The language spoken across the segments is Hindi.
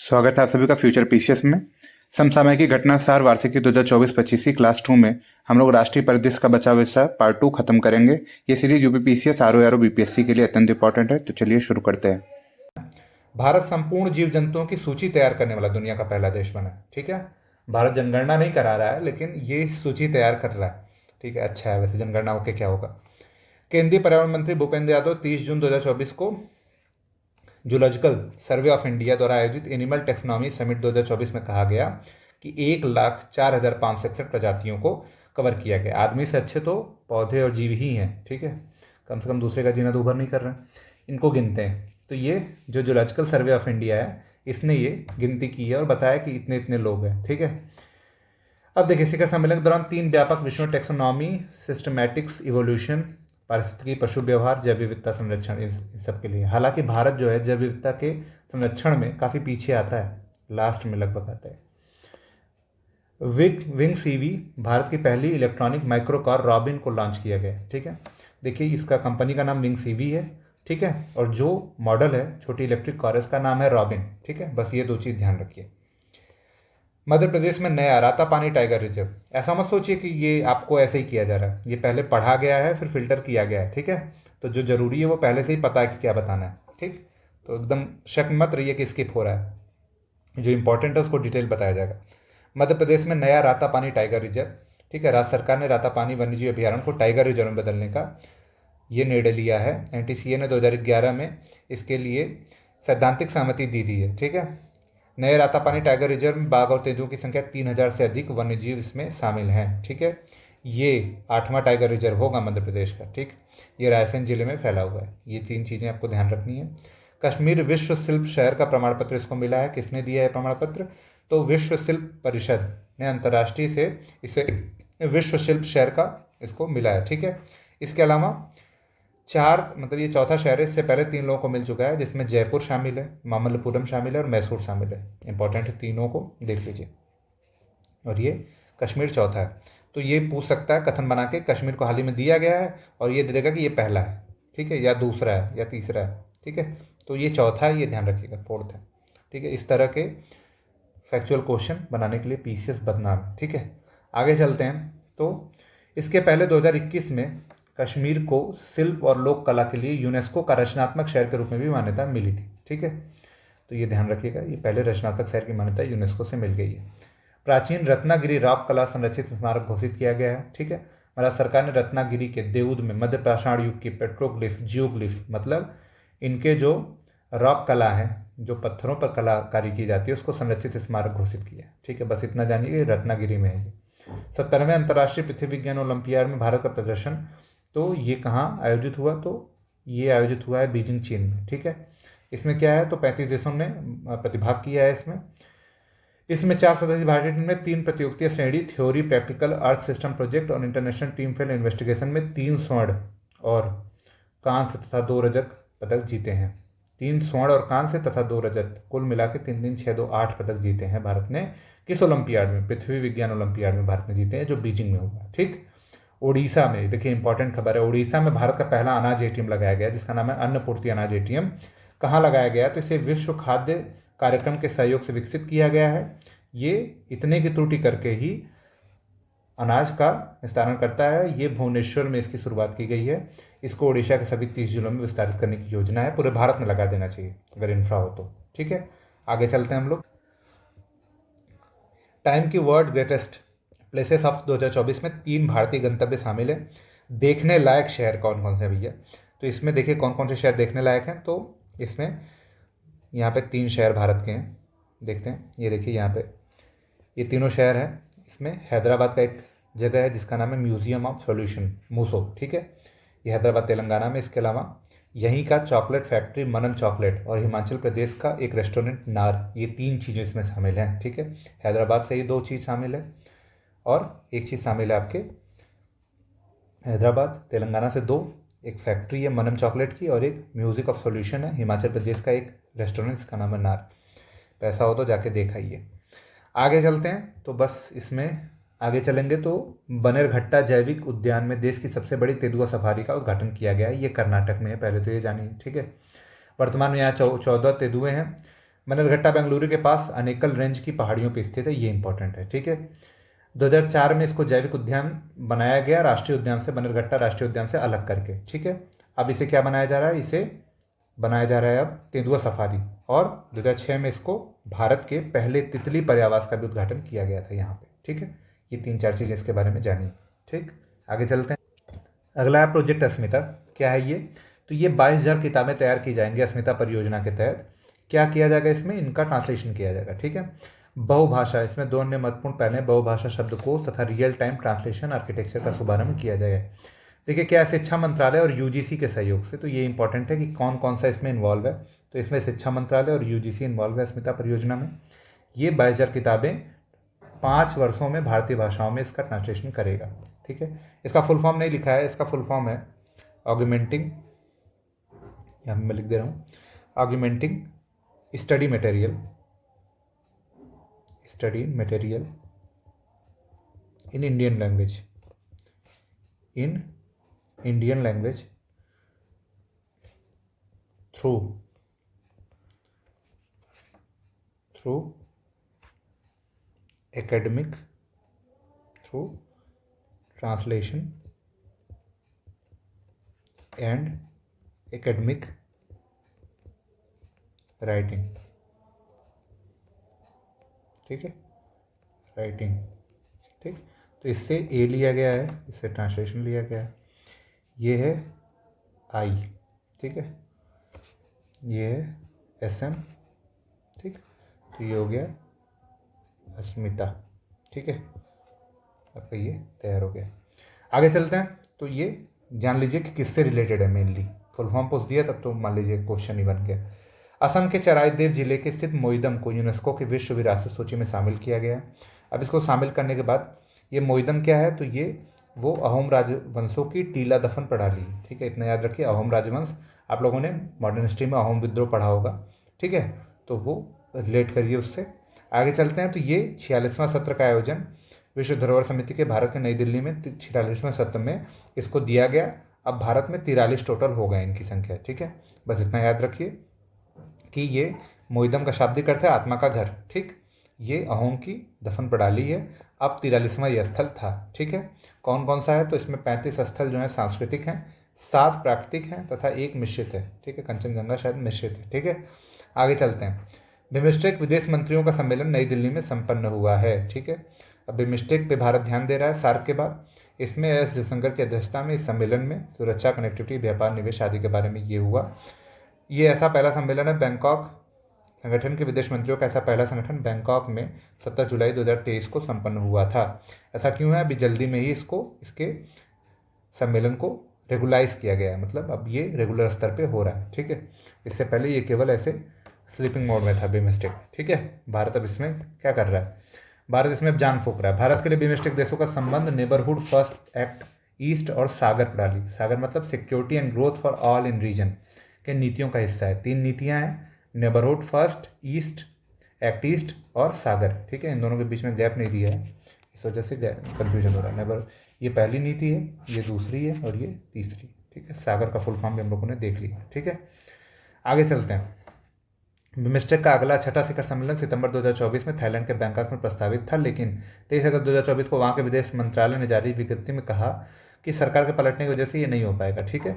स्वागत है आप सभी का फ्यूचर पीसीएस में। समसामयिकी घटना सार वार्षिकी 2024-25 क्लास 2 में हम लोग राष्ट्रीय परिदृश्य का बचा विषय पार्ट 2 खत्म करेंगे। ये सीरीज यूपीपीसीएस आरओ बीपीएससी के लिए अत्यंत इंपॉर्टेंट है, तो चलिए शुरू करते हैं। भारत संपूर्ण जीव जंतुओं की सूची तैयार करने वाला दुनिया का पहला देश बना है। ठीक है, भारत जनगणना नहीं करा रहा है, लेकिन ये सूची तैयार कर रहा है। ठीक है, अच्छा है। वैसे जनगणना होके क्या होगा। केंद्रीय पर्यावरण मंत्री भूपेंद्र यादव 30 जून 2024 को जूलॉजिकल सर्वे ऑफ इंडिया द्वारा आयोजित एनिमल टेक्सोनॉमी समिट 2024 में कहा गया कि 1,04,561 प्रजातियों को कवर किया गया। आदमी से अच्छे तो पौधे और जीव ही हैं। ठीक है, कम से कम दूसरे का जीना तो उभर नहीं कर रहे हैं, इनको गिनते हैं। तो ये जो जूलॉजिकल सर्वे ऑफ इंडिया है, इसने ये गिनती की है और बताया कि इतने इतने लोग हैं। ठीक है, अब देखिए, शिखर सम्मेलन के दौरान 3 व्यापक विषयों टेक्सोनॉमी, सिस्टमैटिक्स इवोल्यूशन, पारिस्थितिकी, पशु व्यवहार, जैव विविधता संरक्षण, इन सब के लिए। हालांकि भारत जो है जैव विविधता के संरक्षण में काफ़ी पीछे आता है, लास्ट में लगभग आता है। विंग सीवी भारत की पहली इलेक्ट्रॉनिक माइक्रो कार रॉबिन को लॉन्च किया गया। ठीक है, देखिए इसका कंपनी का नाम विंग सीवी है। ठीक है, और जो मॉडल है छोटी इलेक्ट्रिक कार, इसका नाम है रॉबिन। ठीक है, बस ये 2 चीज़ ध्यान रखिए। मध्य प्रदेश में नया रातापानी टाइगर रिजर्व। ऐसा मत सोचिए कि ये आपको ऐसे ही किया जा रहा है, ये पहले पढ़ा गया है फिर फिल्टर किया गया है। ठीक है, तो जो जरूरी है वो पहले से ही पता है कि क्या बताना है। ठीक, तो एकदम शक मत रहिए कि स्किप हो रहा है, जो इंपॉर्टेंट है उसको डिटेल बताया जाएगा। मध्य प्रदेश में नया रातापानी टाइगर रिजर्व। ठीक है, राज्य सरकार ने रातापानी वन्यजीव अभयारण्य को टाइगर रिजर्व में बदलने का ये निर्णय लिया है। एनटीसीए ने 2011 में इसके लिए सैद्धांतिक सहमति दी थी है। ठीक है, नए रातापानी टाइगर रिजर्व में बाघ और तेंदुओं की संख्या 3,000 से अधिक वन्यजीव इसमें शामिल हैं। ठीक है, ये 8वां टाइगर रिजर्व होगा मध्य प्रदेश का। ठीक, ये रायसेन जिले में फैला हुआ है। ये 3 चीज़ें आपको ध्यान रखनी है। कश्मीर विश्व शिल्प शहर का प्रमाण पत्र इसको मिला है। किसने दिया है प्रमाण पत्र? तो विश्व शिल्प परिषद ने अंतर्राष्ट्रीय से इसे विश्व शिल्प शहर का इसको मिला है। ठीक है, इसके अलावा 4 मतलब ये चौथा शहर है। इससे पहले 3 लोगों को मिल चुका है, जिसमें जयपुर शामिल है, मामल्लपुरम शामिल है और मैसूर शामिल है। इंपॉर्टेंट है, तीनों को देख लीजिए। और ये कश्मीर चौथा है। तो ये पूछ सकता है कथन बना के, कश्मीर को हाल ही में दिया गया है, और ये दे देगा कि ये पहला है। ठीक है, या दूसरा है या तीसरा है। ठीक है, तो ये चौथा है, ये ध्यान रखिएगा, 4th है। ठीक है, इस तरह के फैक्चुअल क्वेश्चन बनाने के लिए पीसीएस बदनाम है। ठीक है, आगे चलते हैं। तो इसके पहले 2021 में कश्मीर को शिल्प और लोक कला के लिए यूनेस्को का रचनात्मक शहर के रूप में भी मान्यता मिली थी। ठीक है, तो ये ध्यान रखिएगा, ये पहले रचनात्मक शहर की मान्यता यूनेस्को से मिल गई है। प्राचीन रत्नागिरी रॉक कला संरक्षित स्मारक घोषित किया गया है। ठीक है, भारत सरकार ने रत्नागिरी के देऊद में मध्य पाषाण युग की पेट्रोग्लिफ, जियोग्लिफ मतलब इनके जो रॉक कला है, जो पत्थरों पर कलाकारी की जाती है, उसको संरक्षित स्मारक घोषित किया है। ठीक है, बस इतना जानिए, रत्नागिरी में है। 70वें अंतर्राष्ट्रीय पृथ्वी विज्ञान ओलंपियाड में भारत का प्रदर्शन, तो ये कहाँ आयोजित हुआ? तो ये आयोजित हुआ है बीजिंग, चीन में। ठीक है, इसमें क्या है? तो 35 देशों ने प्रतिभाग किया है। इसमें 4 सदस्यीय भारतीय टीम ने 3 प्रतियोगिता श्रेणी, theory, practical, earth system project और इंटरनेशनल टीम फील्ड इन्वेस्टिगेशन में 3 स्वर्ण और कांस्य तथा 2 रजत पदक जीते हैं। 3 स्वर्ण और कांस्य तथा 2 रजत, कुल मिला के 3 3 6 2 8 पदक जीते हैं भारत ने। किस ओलंपियाड में? पृथ्वी विज्ञान ओलंपियाड में भारत ने जीते हैं, जो बीजिंग में हुआ। ठीक, ओडिशा में, देखिए इंपॉर्टेंट खबर है, ओडिशा में भारत का पहला अनाज एटीएम लगाया गया, जिसका नाम है अन्नपूर्ति अनाज एटीएम। कहाँ लगाया गया? तो इसे विश्व खाद्य कार्यक्रम के सहयोग से विकसित किया गया है। ये इतने की त्रुटि करके ही अनाज का निस्तारण करता है। ये भुवनेश्वर में इसकी शुरुआत की गई है। इसको ओडिशा के सभी 30 जिलों में विस्तारित करने की योजना है। पूरे भारत में लगा देना चाहिए अगर इंफ्रा हो तो। ठीक है, आगे चलते हैं हम लोग। टाइम की वर्ल्ड ग्रेटेस्ट प्लेसेस ऑफ 2024 में 3 भारतीय गंतव्य शामिल है। देखने लायक शहर कौन कौन से भैया? तो इसमें देखिए कौन कौन से शहर देखने लायक हैं। तो इसमें यहाँ पे 3 शहर भारत के हैं, देखते हैं। ये देखिए यहाँ पे ये तीनों शहर हैं। इसमें हैदराबाद का एक जगह है जिसका नाम है म्यूजियम ऑफ सॉल्यूशन, मूसो। ठीक है, ये हैदराबाद तेलंगाना में। इसके अलावा यहीं का चॉकलेट फैक्ट्री मनन चॉकलेट और हिमाचल प्रदेश का एक रेस्टोरेंट नार, ये 3 चीज़ें इसमें शामिल हैं। ठीक है, हैदराबाद से ही 2 चीज़ शामिल है और एक चीज़ शामिल है आपके हैदराबाद तेलंगाना से 2, एक फैक्ट्री है मनम चॉकलेट की और एक म्यूज़िक ऑफ सॉल्यूशन है हिमाचल प्रदेश का एक रेस्टोरेंट, इसका नाम है नार। पैसा हो तो जाके देख आइए। आगे चलते हैं। तो बस इसमें आगे चलेंगे तो बनेरघट्टा जैविक उद्यान में देश की सबसे बड़ी तेंदुआ सफारी का उद्घाटन किया गया है। ये कर्नाटक में है, पहले तो ये जानिए। ठीक है, वर्तमान में यहाँ 14 तेंदुए हैं। बन्नरघट्टा बेंगलुरु के पास अनेकल रेंज की पहाड़ियों पर स्थित है, ये इंपॉर्टेंट है, ठीक है। 2004 में इसको जैविक उद्यान बनाया गया, राष्ट्रीय उद्यान से, बन्नरघट्टा राष्ट्रीय उद्यान से अलग करके, ठीक है। अब इसे क्या बनाया जा रहा है, इसे बनाया जा रहा है अब तेंदुआ सफारी, और 2006 में इसको भारत के पहले तितली पर्यावास का भी उद्घाटन किया गया था यहाँ पे, ठीक है। ये 3-4 चीज़ें इसके बारे में जानिए, ठीक। आगे चलते हैं। अगला है प्रोजेक्ट अस्मिता। क्या है ये, तो ये 22,000 किताबें तैयार की जाएंगी अस्मिता परियोजना के तहत। क्या किया जाएगा इसमें, इनका ट्रांसलेशन किया जाएगा, ठीक है। बहुभाषा, इसमें दो अन्य महत्वपूर्ण पहले बहुभाषा शब्दकोश तथा रियल टाइम ट्रांसलेशन आर्किटेक्चर का शुभारंभ किया जाएगा। देखिए क्या है, शिक्षा मंत्रालय और यूजीसी के सहयोग से, तो ये इंपॉर्टेंट है कि कौन कौन सा इसमें इन्वॉल्व है। तो इसमें शिक्षा मंत्रालय और यूजीसी इन्वॉल्व है अस्मिता परियोजना में। ये 22,000 किताबें 5 वर्षों में भारतीय भाषाओं में इसका ट्रांसलेशन करेगा, ठीक है। इसका फुल फॉर्म नहीं लिखा है, इसका फुल फॉर्म है ऑगमेंटिंग, यहाँ मैं लिख दे रहा हूँ, augmenting study material in Indian language through translation and academic writing, ठीक है, राइटिंग, ठीक। तो इससे ए लिया गया है, इससे ट्रांसलेशन लिया गया है, ये है आई, ठीक है, ये है SM, ठीक। तो ये हो गया अस्मिता, ठीक है, आपका ये तैयार हो गया। आगे चलते हैं। तो ये जान लीजिए कि किससे रिलेटेड है, मेनली फुल फॉर्म पूछ दिया तब तो मान लीजिए क्वेश्चन ही बन गया। असम के चराइदेव जिले के स्थित मोइदम को यूनेस्को की विश्व विरासत सूची में शामिल किया गया है। अब इसको शामिल करने के बाद ये मोइदम क्या है, तो ये वो अहोम राजवंशों की टीला दफन प्रणाली, ठीक है, इतना याद रखिए। अहोम राजवंश, आप लोगों ने मॉडर्न हिस्ट्री में अहोम विद्रोह पढ़ा होगा, ठीक है, तो वो रिलेट करिए उससे। आगे चलते हैं। तो ये 46वां सत्र का आयोजन विश्व धरोहर समिति के भारत के नई दिल्ली में 46वें सत्र में इसको दिया गया। अब भारत में 43 टोटल हो गए इनकी संख्या, ठीक है। बस इतना याद रखिए कि ये मोइदम का शाब्दिक अर्थ है आत्मा का घर, ठीक। ये अहोम की दफन प्रणाली है। अब 43वां ये स्थल था, ठीक है। कौन कौन सा है, तो इसमें 35 स्थल जो है सांस्कृतिक हैं, 7 प्राकृतिक हैं तथा 1 मिश्रित है, ठीक है। कंचनजंगा शायद मिश्रित है, ठीक है। आगे चलते हैं। बिम्स्टेक विदेश मंत्रियों का सम्मेलन नई दिल्ली में संपन्न हुआ है, ठीक है। अब बिम्स्टेक पे भारत ध्यान दे रहा है सार्क के बाद। इसमें एस जयशंकर की अध्यक्षता में इस सम्मेलन में सुरक्षा, कनेक्टिविटी, व्यापार, निवेश आदि के बारे में ये हुआ। ये ऐसा पहला सम्मेलन है बैंकॉक संगठन के विदेश मंत्रियों का ऐसा पहला संगठन बैंकॉक में 17 जुलाई 2023 को संपन्न हुआ था। ऐसा क्यों है, अभी जल्दी में ही इसके सम्मेलन को रेगुलाइज किया गया है, मतलब अब ये रेगुलर स्तर पे हो रहा है, ठीक है। इससे पहले ये केवल ऐसे स्लीपिंग मोड में था बिम्स्टेक, ठीक है। भारत अब इसमें क्या कर रहा है, भारत इसमें अब जान फूंक रहा है। भारत के लिए बिम्स्टेक देशों का संबंध नेबरहुड फर्स्ट एक्ट ईस्ट और सागर प्रणाली, सागर मतलब security and growth for all in region के नीतियों का हिस्सा है। 3 नीतियां हैं, neighbourhood first, east, act east और सागर, ठीक है। इन दोनों के बीच में गैप नहीं दिया है, इस वजह से कन्फ्यूजन हो रहा है। नेबर ये पहली नीति है, ये दूसरी है और ये तीसरी, ठीक है। सागर का फुल फॉर्म भी हम लोगों ने देख लिया, ठीक है। आगे चलते हैं। बिम्स्टेक का अगला छठा शिखर सम्मेलन सितंबर 2024 में थाईलैंड के बैंकॉक में प्रस्तावित था, लेकिन 23 अगस्त 2024 को वहाँ के विदेश मंत्रालय ने जारी विज्ञप्ति में कहा कि सरकार के पलटने की वजह से ये नहीं हो पाएगा, ठीक है।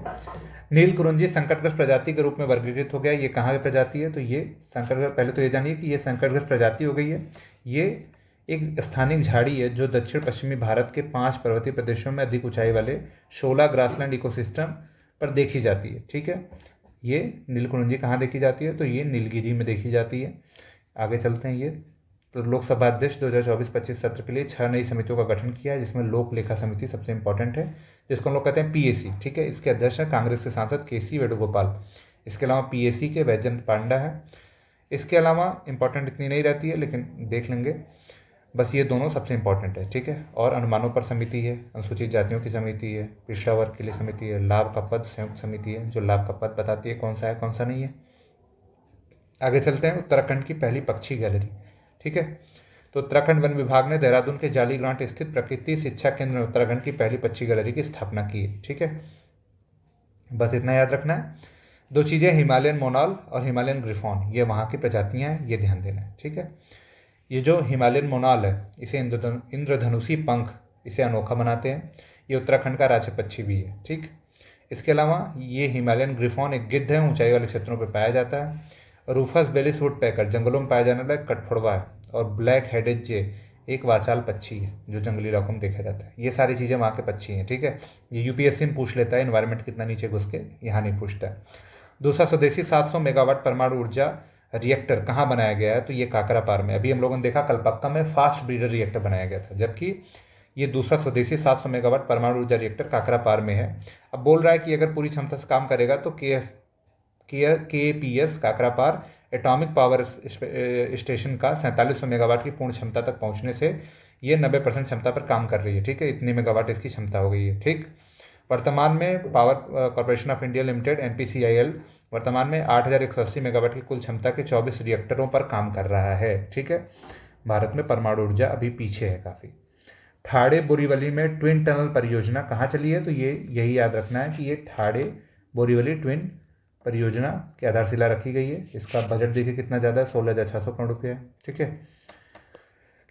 नील कुरुंजी संकटग्रस्त प्रजाति के रूप में वर्गीकृत हो गया। ये कहाँ की प्रजाति है, तो ये संकटग्रस्त, पहले तो ये जानिए कि ये संकटग्रस्त प्रजाति हो गई है। ये एक स्थानिक झाड़ी है जो दक्षिण पश्चिमी भारत के 5 पर्वतीय प्रदेशों में अधिक ऊंचाई वाले 16 ग्रासलैंड इकोसिस्टम पर देखी जाती है, ठीक है। ये नीलकुरुंजी कहाँ देखी जाती है, तो ये नीलगिरी में देखी जाती है। आगे चलते हैं। ये तो लोकसभा अध्यक्ष 2024-25 सत्र के लिए 6 नई समितियों का गठन किया है, जिसमें लोक लेखा समिति सबसे इंपॉर्टेंट है, जिसको हम लोग कहते हैं PAC, ठीक है। इसके अध्यक्ष हैं कांग्रेस के सांसद KC वेणुगोपाल। इसके अलावा PAC के वैजयंत पांडा है। इसके अलावा इंपॉर्टेंट इतनी नहीं रहती है, लेकिन देख लेंगे, बस ये दोनों सबसे इंपॉर्टेंट है, ठीक है। और अनुमानों पर समिति है, अनुसूचित जातियों की समिति है, पिछड़ा वर्ग के लिए समिति है, लाभ का पद संयुक्त समिति है जो लाभ का पद बताती है कौन सा है कौन सा नहीं है। आगे चलते हैं। उत्तराखंड की पहली पक्षी गैलरी, ठीक है। तो उत्तराखंड वन विभाग ने देहरादून के जाली ग्रांट स्थित प्रकृति शिक्षा केंद्र में उत्तराखंड की पहली पक्षी गैलरी की स्थापना की है, ठीक है। बस इतना याद रखना है। दो चीज़ें, हिमालयन मोनाल और हिमालयन ग्रिफॉन, ये वहाँ की प्रजातियाँ हैं, ये ध्यान देना है, ठीक है। ये जो हिमालयन मोनाल है, इसे इंद्रधनुषी पंख इसे अनोखा बनाते हैं। ये उत्तराखंड का राज्य पक्षी भी है, ठीक। इसके अलावा ये हिमालयन ग्रिफॉन एक गिद्ध है, ऊंचाई वाले क्षेत्रों पर पाया जाता है। रूफस बेलिस वुडपेकर जंगलों में पाया जाने वाला एक कठफोड़वा है। और ब्लैक हेडेड जे एक वाचाल पक्षी है जो जंगली इलाकों में देखा जाता है। ये सारी चीज़ें वहाँ के पक्षी हैं, ठीक है। ये यूपीएससी में पूछ लेता है, इन्वायरमेंट कितना नीचे घुस के, यहाँ नहीं पूछता है। दूसरा स्वदेशी 700 मेगावाट परमाणु ऊर्जा रिएक्टर कहाँ बनाया गया है, तो ये काकरापार में। अभी हम लोगों ने देखा कलपक्का में फास्ट ब्रीडर रिएक्टर बनाया गया था, जबकि ये दूसरा स्वदेशी 700 मेगावाट परमाणु ऊर्जा रिएक्टर काकरापार में है। अब बोल रहा है कि अगर पूरी क्षमता से काम करेगा तो KPS Kakrapar atomic power station का 4700 मेगावाट की पूर्ण क्षमता तक पहुंचने से ये 90% क्षमता पर काम कर रही है, ठीक है। इतनी मेगावाट इसकी क्षमता हो गई है, ठीक। वर्तमान में power corporation of India limited NPCIL वर्तमान में 8180 मेगावाट की कुल क्षमता के 24 रिएक्टरों पर काम कर रहा है, ठीक है। भारत में परमाणु ऊर्जा अभी पीछे है काफ़ी। ठाड़े बोरीवली में ट्विन टनल परियोजना कहाँ चली है, तो ये यही याद रखना है कि ये ठाड़े बोरीवली ट्विन परियोजना की आधारशिला रखी गई है। इसका बजट देखिए कितना ज़्यादा है, 16,600 करोड़ रुपये है, ठीक है।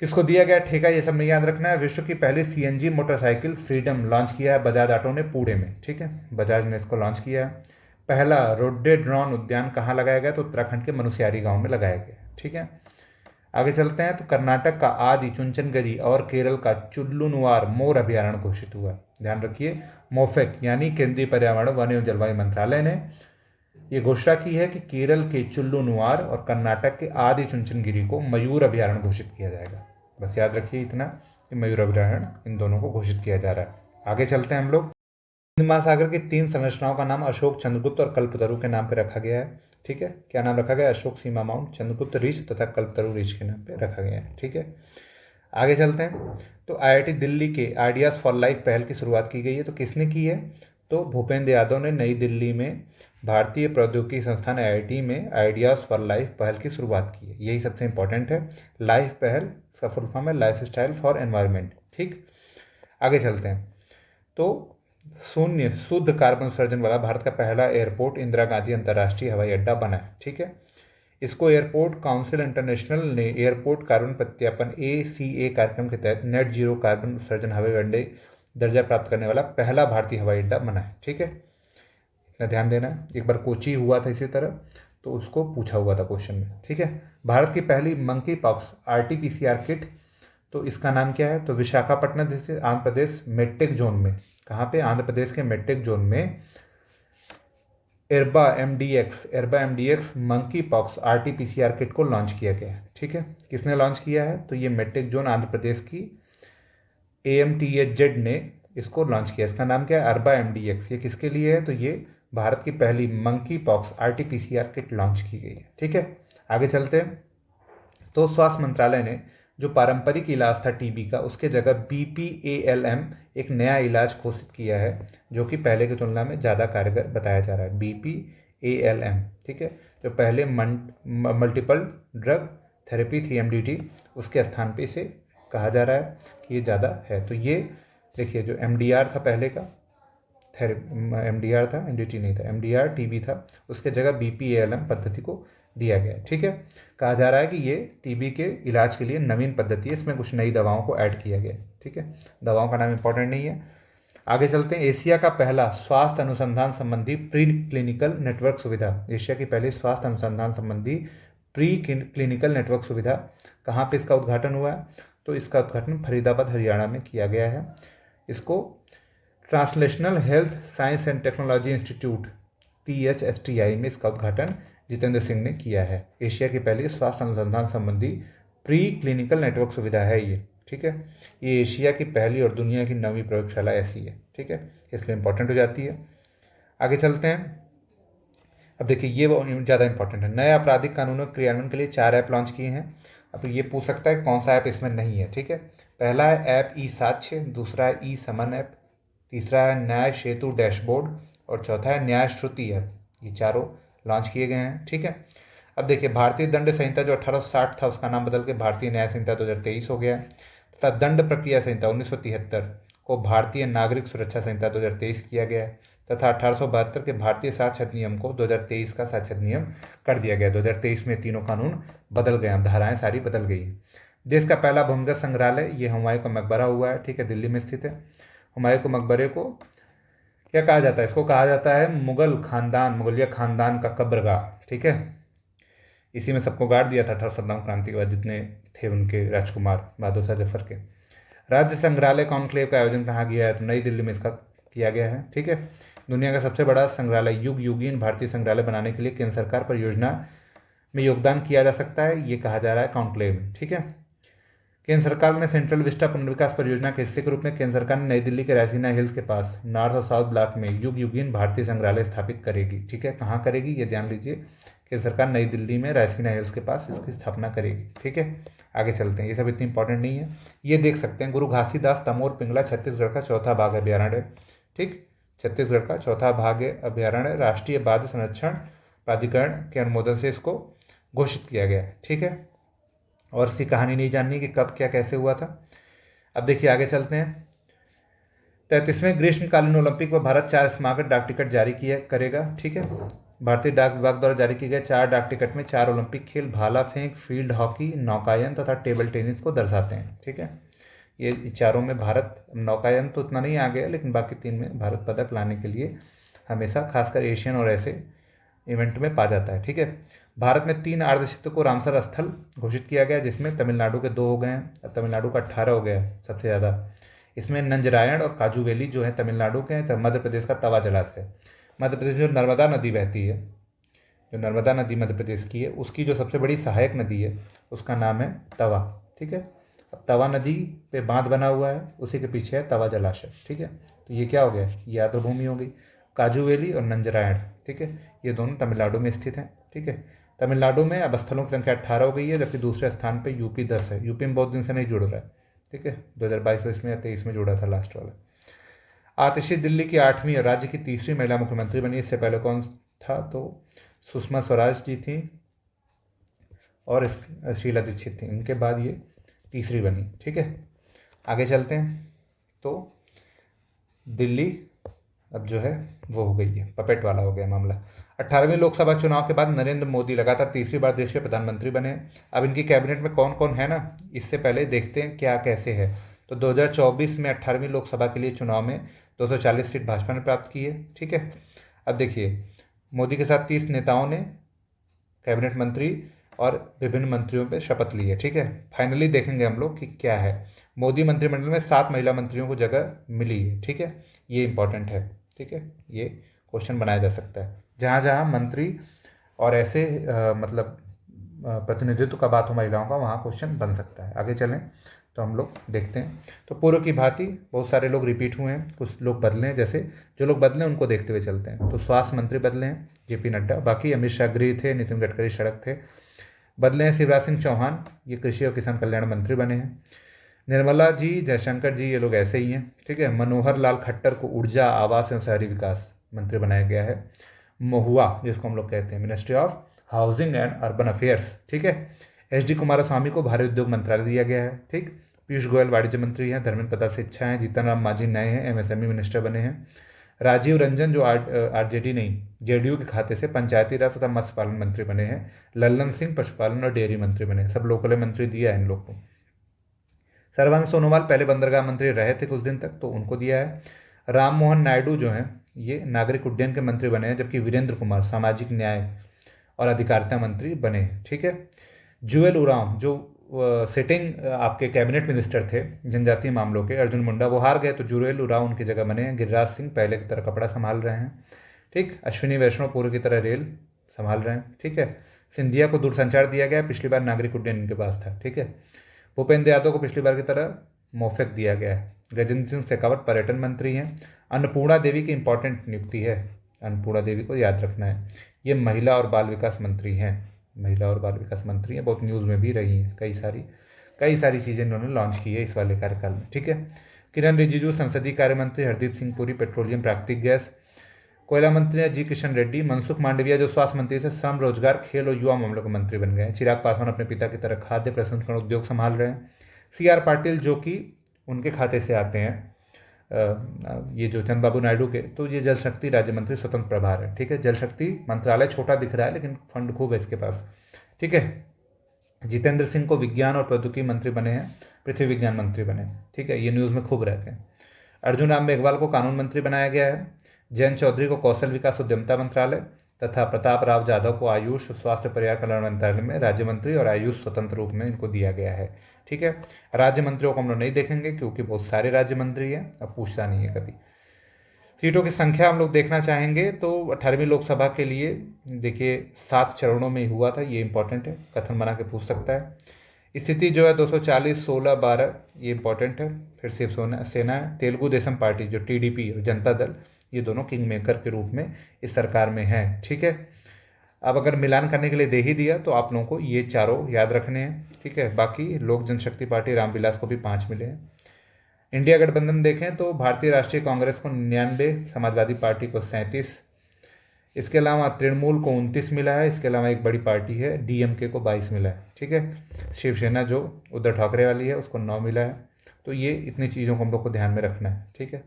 किसको दिया गया ठेका, ये सब नहीं याद रखना है। विश्व की पहली CNG मोटरसाइकिल फ्रीडम लॉन्च किया है बजाज ऑटो ने पुणे में, ठीक है। बजाज ने इसको लॉन्च किया है। पहला रोडेड्रॉन उद्यान कहाँ लगाया गया, तो उत्तराखंड के मनुस्यारी गांव में लगाया गया, ठीक है। आगे चलते हैं, तो कर्नाटक का आदि चुनचनगिरी और केरल का चुल्लुनुआर मोर अभ्यारण्य घोषित हुआ। ध्यान रखिए, मोफेक यानी केंद्रीय पर्यावरण वन एवं जलवायु मंत्रालय ने ये घोषणा की है कि केरल के चुल्लुनुआर और कर्नाटक के आदि चुनचनगिरी को मयूर अभ्यारण्य घोषित किया जाएगा। बस याद रखिए इतना कि मयूर अभ्यारण्य इन दोनों को घोषित किया जा रहा है। आगे चलते हैं हम लोग। हिंद महासागर की 3 संरचनाओं का नाम अशोक, चंद्रगुप्त और कल्पतरु के नाम पर रखा गया है, ठीक है। क्या नाम रखा गया, अशोक सीमा माउंट, चंद्रगुप्त रीच तथा कल्पतरु रीच के नाम पे रखा गया है, ठीक है। आगे चलते हैं, तो IIT दिल्ली के आइडियाज़ फॉर लाइफ पहल की शुरुआत की गई है। तो किसने की है, तो भूपेंद्र यादव ने नई दिल्ली में भारतीय प्रौद्योगिकी संस्थान IIT में आइडियाज़ फॉर लाइफ पहल की शुरुआत की है। यही सबसे इंपॉर्टेंट है, लाइफ पहल, इसका फुल फॉर्म है लाइफ स्टाइल फॉर एनवायरनमेंट, ठीक। आगे चलते हैं, तो शून्य शुद्ध कार्बन उत्सर्जन वाला भारत का पहला एयरपोर्ट इंदिरा गांधी अंतर्राष्ट्रीय हवाई अड्डा बना है, ठीक है। इसको एयरपोर्ट काउंसिल इंटरनेशनल ने एयरपोर्ट कार्बन प्रत्यापन ACA कार्यक्रम के तहत नेट जीरो कार्बन उत्सर्जन हवाई अड्डे दर्जा प्राप्त करने वाला पहला भारतीय हवाई अड्डा बना है, ठीक है। इतना ध्यान देना है। एक बार कोची हुआ था इसी तरह, तो उसको पूछा हुआ था क्वेश्चन में, ठीक है। भारत की पहली मंकी पॉक्स RT-PCR किट, तो इसका नाम क्या है, तो विशाखापट्टनम जैसे आंध्र प्रदेश मेट्रिक जोन में, कहाँ पे, आंध्र प्रदेश के मेट्रिक जोन में एरबा MDX monkey pox RT-PCR kit को लॉन्च किया गया है, ठीक है। किसने लॉन्च किया है, तो ये मेट्रिक जोन आंध्र प्रदेश की AMTHZ ने इसको लॉन्च किया। इसका नाम क्या है, अरबा MDX। ये किसके लिए है, तो ये भारत की पहली monkey pox RT-PCR kit launch की गई है, ठीक है। आगे चलते हैं, तो स्वास्थ्य मंत्रालय ने जो पारंपरिक इलाज था TB का, उसके जगह BPALM एक नया इलाज घोषित किया है, जो कि पहले की तुलना में ज़्यादा कारगर बताया जा रहा है। BPALM, ठीक है। जो पहले मल्टीपल ड्रग थेरेपी थी MDT, उसके स्थान पे इसे कहा जा रहा है कि ये ज़्यादा है। तो ये देखिए, जो MDR था पहले का, MDR था, MDT नहीं था, MDR TB था, उसके जगह BPALM पद्धति को दिया गया है, ठीक है। कहा जा रहा है कि ये TB के इलाज के लिए नवीन पद्धति है, इसमें कुछ नई दवाओं को ऐड किया गया है, ठीक है। दवाओं का नाम इंपॉर्टेंट नहीं है। आगे चलते हैं, एशिया का पहला स्वास्थ्य अनुसंधान संबंधी प्री क्लिनिकल नेटवर्क सुविधा, एशिया की पहली स्वास्थ्य अनुसंधान संबंधी प्री क्लिनिकल नेटवर्क सुविधा कहाँ पे इसका उद्घाटन हुआ है, तो इसका उद्घाटन फरीदाबाद हरियाणा में किया गया है। इसको translational health science and technology institute THSTI में इसका उद्घाटन जितेंद्र सिंह ने किया है। एशिया की पहली स्वास्थ्य अनुसंधान संबंधी प्री क्लिनिकल नेटवर्क सुविधा है ये, ठीक है। ये एशिया की पहली और दुनिया की 9वीं प्रयोगशाला ऐसी है, ठीक है, इसलिए इंपॉर्टेंट हो जाती है। आगे चलते हैं, अब देखिए ये ज़्यादा इंपॉर्टेंट है। नए आपराधिक कानूनों के क्रियान्वयन के लिए 4 ऐप लॉन्च किए हैं। अब ये पूछ सकता है कौन सा ऐप इसमें नहीं है, ठीक है। पहला है ऐप ई-साक्ष्य, दूसरा है ई-समन ऐप, तीसरा है न्याय सेतु डैशबोर्ड और चौथा है न्याय श्रुति ऐप। ये चारों लॉन्च किए गए हैं, ठीक है। अब देखिए, भारतीय दंड संहिता जो 1860 था, उसका नाम बदल के भारतीय न्याय संहिता 2023 हो गया है, तथा दंड प्रक्रिया संहिता 1973 को भारतीय नागरिक सुरक्षा संहिता 2023 किया गया है, तथा 1872 के भारतीय साक्षरता अधिनियम को 2023 का साक्षरता अधिनियम कर दिया गया। 2023 में तीनों कानून बदल गए, अब धाराएं सारी बदल गई। देश का पहला भूमिगत संग्रहालय ये हुमायूं का मकबरा हुआ है, ठीक है, दिल्ली में स्थित है। हुमायूं के मकबरे को क्या कहा जाता है? इसको कहा जाता है मुगलिया खानदान का कब्रगाह, ठीक है। इसी में सबको गाड़ दिया था 1857 क्रांति के बाद, जितने थे उनके राजकुमार बहादुर शाह जफर के। राज्य संग्रहालय कॉन्क्लेव का आयोजन कहाँ किया है? तो नई दिल्ली में इसका किया गया है, ठीक है। दुनिया का सबसे बड़ा संग्रहालय युगीन भारतीय संग्रहालय बनाने के लिए केंद्र सरकार परियोजना में योगदान किया जा सकता है, ये कहा जा रहा है कॉन्क्लेव में, ठीक है। केंद्र सरकार ने सेंट्रल विस्टा पुनर्विकास परियोजना के हिस्से के रूप में केंद्र सरकार ने नई दिल्ली के रायसीना हिल्स के पास नॉर्थ और साउथ ब्लॉक में युगीन भारतीय संग्रहालय स्थापित करेगी, ठीक है। कहाँ करेगी ये ध्यान लीजिए, केंद्र सरकार नई दिल्ली में रायसीना हिल्स के पास इसकी स्थापना करेगी, ठीक है। आगे चलते हैं, ये सब इतनी इंपॉर्टेंट नहीं है। ये देख सकते हैं गुरु घासीदास तमोर पिंगला छत्तीसगढ़ का चौथा बाघ अभ्यारण्य, ठीक, छत्तीसगढ़ का चौथा बाघ अभ्यारण्य राष्ट्रीय बाघ संरक्षण प्राधिकरण के अनुमोदन से इसको घोषित किया गया, ठीक है। और इसकी कहानी नहीं जाननी कि कब क्या कैसे हुआ था। अब देखिए आगे चलते हैं। 33वें ग्रीष्मकालीन ओलंपिक में भारत 4 स्मारक डाक टिकट जारी करेगा, ठीक है। भारतीय डाक विभाग द्वारा जारी किए गए 4 डाक टिकट में 4 ओलंपिक खेल भाला फेंक, फील्ड हॉकी, नौकायन तथा टेबल टेनिस को दर्शाते हैं, ठीक है। ये चारों में भारत, नौकायन तो उतना नहीं आ गया, लेकिन बाकी 3 में भारत पदक लाने के लिए हमेशा खासकर एशियन और ऐसे इवेंट में पा जाता है, ठीक है। भारत में 3 अर्धक्षेत्र को रामसर स्थल घोषित किया गया, जिसमें तमिलनाडु के 2 हो गए हैं, तमिलनाडु का 18 हो गया सबसे ज़्यादा। इसमें नंजरायण और काजू वैली जो है तमिलनाडु के हैं, मध्य प्रदेश का तवा जलाशय है। मध्य प्रदेश जो नर्मदा नदी बहती है, जो नर्मदा नदी मध्य प्रदेश की है, उसकी जो सबसे बड़ी सहायक नदी है उसका नाम है तवा, ठीक है। अब तवा नदी पे बांध बना हुआ है, उसी के पीछे है तवा जलाशय, ठीक है। तो ये क्या हो गया? ये आर्द्रभूमि हो गई। काजू वैली और नंजरायण, ठीक है, ये दोनों तमिलनाडु में स्थित हैं, ठीक है। तमिलनाडु में अब स्थलों की संख्या 18 हो गई है, जबकि दूसरे स्थान पे यूपी 10 है। यूपी में बहुत दिन से नहीं जुड़ रहा है, ठीक है, 2022 में या 23 में जुड़ा था लास्ट वाला। आतिशी दिल्ली की 8वीं और राज्य की 3री महिला मुख्यमंत्री बनी। इससे पहले कौन था? तो सुषमा स्वराज जी थी और शीला दीक्षित थी, इनके बाद ये 3री बनी, ठीक है। आगे चलते हैं। तो दिल्ली अब जो है वो हो गई है, पपेट वाला हो गया मामला। 18वीं लोकसभा चुनाव के बाद नरेंद्र मोदी लगातार 3री बार देश के प्रधानमंत्री बने। अब इनकी कैबिनेट में कौन कौन है ना, इससे पहले देखते हैं क्या कैसे है। तो 2024 में 18वीं लोकसभा के लिए चुनाव में 240 सीट भाजपा ने प्राप्त की है, ठीक है। अब देखिए मोदी के साथ 30 नेताओं ने कैबिनेट मंत्री और विभिन्न मंत्रियों पे शपथ ली है, ठीक है। फाइनली देखेंगे हम लोग कि क्या है। मोदी मंत्रिमंडल में 7 महिला मंत्रियों को जगह मिली है, ठीक है, ये इंपॉर्टेंट है, ठीक है। ये क्वेश्चन बनाया जा सकता है, जहाँ जहाँ मंत्री और ऐसे प्रतिनिधित्व का बात हो महिलाओं का, वहाँ क्वेश्चन बन सकता है। आगे चलें तो हम लोग देखते हैं। तो पूर्व की भांति बहुत सारे लोग रिपीट हुए हैं, कुछ लोग बदले हैं, जैसे जो लोग बदले उनको देखते हुए चलते हैं। तो स्वास्थ्य मंत्री बदले हैं जेपी नड्डा, बाकी अमित शाह गृह थे, नितिन गडकरी सड़क थे। बदले हैं शिवराज सिंह चौहान, ये कृषि और किसान कल्याण मंत्री बने हैं। निर्मला जी, जयशंकर जी, ये लोग ऐसे ही हैं, ठीक है। मनोहर लाल खट्टर को ऊर्जा, आवास एवं शहरी विकास मंत्री बनाया गया है। महुआ जिसको हम लोग कहते हैं, ministry of housing and urban affairs, ठीक है। एच.डी. कुमारस्वामी को भारी उद्योग मंत्रालय दिया गया है, ठीक। पीयूष गोयल वाणिज्य मंत्री हैं। धर्मेंद्र प्रधान शिक्षा हैं। जीतन राम मांझी नए हैं, एमएसएमई मिनिस्टर बने हैं। राजीव रंजन जो आरजेडी नहीं जेडीयू के खाते से पंचायती राज तथा मत्स्य पालन मंत्री बने हैं। लल्लन सिंह पशुपालन और डेयरी मंत्री बने हैं। सब लोकल मंत्री दिया है इन लोग को। सर्बानंद सोनोवाल पहले बंदरगाह मंत्री रहे थे कुछ दिन तक, तो उनको दिया है। राम मोहन नायडू जो हैं ये नागरिक उड्डयन के मंत्री बने हैं, जबकि वीरेंद्र कुमार सामाजिक न्याय और अधिकारिता मंत्री बने हैं, ठीक है। जुएल उरांव जो सिटिंग आपके कैबिनेट मिनिस्टर थे जनजातीय मामलों के, अर्जुन मुंडा वो हार गए, तो जुएल उरांव उनकी जगह बने हैं। गिरिराज सिंह पहले की तरह कपड़ा संभाल रहे हैं, ठीक। अश्विनी वैष्णव पूर्व की तरह रेल संभाल रहे हैं, ठीक है। सिंधिया को दूरसंचार दिया गया, पिछली बार नागरिक उड्डयन इनके पास था, ठीक है। भूपेंद्र यादव को पिछली बार की तरह मोफेक दिया गया है। गजेंद्र सिंह शेखावत पर्यटन मंत्री हैं। अन्नपूर्णा देवी की इंपॉर्टेंट नियुक्ति है, अन्नपूर्णा देवी को याद रखना है। ये महिला और बाल विकास मंत्री हैं, महिला और बाल विकास मंत्री हैं, बहुत न्यूज़ में भी रही हैं। कई सारी चीज़ें इन्होंने लॉन्च की है इस वाले कार्यकाल में, ठीक है। किरण रिजिजू संसदीय कार्य मंत्री। हरदीप सिंह पुरी पेट्रोलियम प्राकृतिक गैस। कोयला मंत्री है जी किशन रेड्डी। मनसुख मांडविया जो स्वास्थ्य मंत्री से श्रम रोजगार खेल और युवा मामलों के मंत्री बन गए हैं। चिराग पासवान अपने पिता की तरह खाद्य प्रसंस्करण उद्योग संभाल रहे हैं। सी आर पाटिल जो कि उनके खाते से आते हैं, ये जो चंद्रबाबू नायडू के, तो ये जल शक्ति राज्य मंत्री स्वतंत्र प्रभार है। ठीक है, जल शक्ति मंत्रालय छोटा दिख रहा है लेकिन फंड खूब है इसके पास। ठीक है, जितेंद्र सिंह को विज्ञान और प्रौद्योगिकी मंत्री बने हैं, पृथ्वी विज्ञान मंत्री बने। ठीक है, ये न्यूज़ में खूब रहते हैं। अर्जुन राम मेघवाल को कानून मंत्री बनाया गया है। जयंत चौधरी को कौशल विकास उद्यमिता मंत्रालय तथा प्रताप राव जाधव को आयुष स्वास्थ्य परिवार कल्याण मंत्रालय में राज्य मंत्री और आयुष स्वतंत्र रूप में इनको दिया गया है। ठीक है, राज्य मंत्रियों को हम लोग नहीं देखेंगे क्योंकि बहुत सारे राज्य मंत्री हैं, अब पूछता नहीं है कभी। सीटों की संख्या हम लोग देखना चाहेंगे तो 18वीं लोकसभा के लिए देखिए 7 चरणों में हुआ था, ये इंपॉर्टेंट है, कथन बना के पूछ सकता है। स्थिति जो है 240, 16, 12, ये इंपॉर्टेंट है। फिर शिवसेना है, तेलुगु देशम पार्टी जो टीडीपी और जनता दल, ये दोनों किंग मेकर के रूप में इस सरकार में हैं। ठीक है, अब अगर मिलान करने के लिए दे ही दिया तो आप लोगों को ये चारों याद रखने हैं। ठीक है, बाकी लोक जनशक्ति पार्टी रामविलास को भी 5 मिले हैं। इंडिया गठबंधन देखें तो भारतीय राष्ट्रीय कांग्रेस को 99, समाजवादी पार्टी को 37, इसके अलावा तृणमूल को 29 मिला है। इसके अलावा एक बड़ी पार्टी है डीएमके को 22 मिला है। ठीक है, शिवसेना जो उद्धव ठाकरे वाली है उसको 9 मिला है। तो ये इतनी चीज़ों को हम लोग को ध्यान में रखना है। ठीक है,